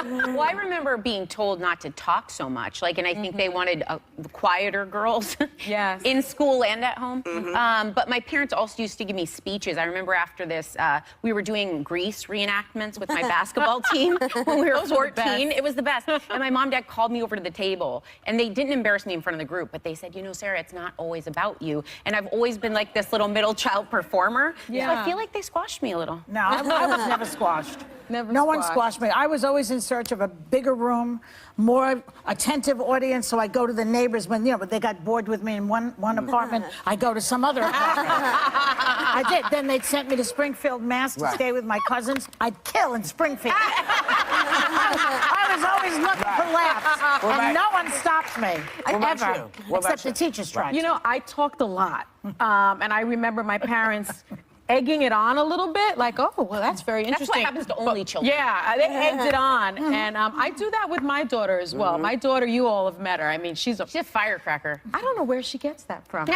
Well, I remember being told not to talk so much, like, and I think they wanted quieter girls Yes. in school and at home. But my parents also used to give me speeches. I remember after this, we were doing Grease reenactments with my basketball team when we were Those are the 14. best. It was the best. And my mom and dad called me over to the table, and they didn't embarrass me in front of the group, but they said, you know, Sarah, it's not always about you. And I've always been like this little middle child performer. So I Yeah. feel like they squashed me a little. No, I was never squashed. Never one squashed. squashed me. I was always in search of a bigger room, more attentive audience, so I go to the neighbors when, you know, they got bored with me in one apartment, I go to some other apartment. I did. Then they'd sent me to Springfield, Mass. to stay with my cousins. I'd kill in Springfield. I was always looking for laughs, and no one stopped me, about ever, you? What about except the you? teachers tried. You know, I talked a lot. And I remember my parents egging it on a little bit, like, oh, well, that's very That's interesting. what happens to only children. Yeah, they egged it on. And I do that with my daughter as well. My daughter, you all have met her. I mean, she's a firecracker. I don't know where she gets that from.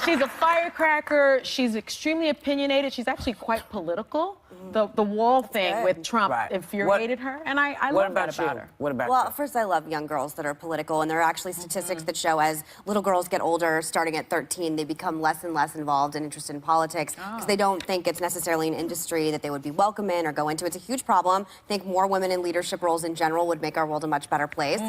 She's a firecracker. She's extremely opinionated. She's actually quite political. The wall thing with Trump infuriated her, and I love that about her. What about Well, you? first, I love young girls that are political, and there are actually statistics that show as little girls get older, starting at 13, they become less and less involved and interested in politics because they don't think it's necessarily an industry that they would be welcome in or go into. It's a huge problem. I think more women in leadership roles in general would make our world a much better place.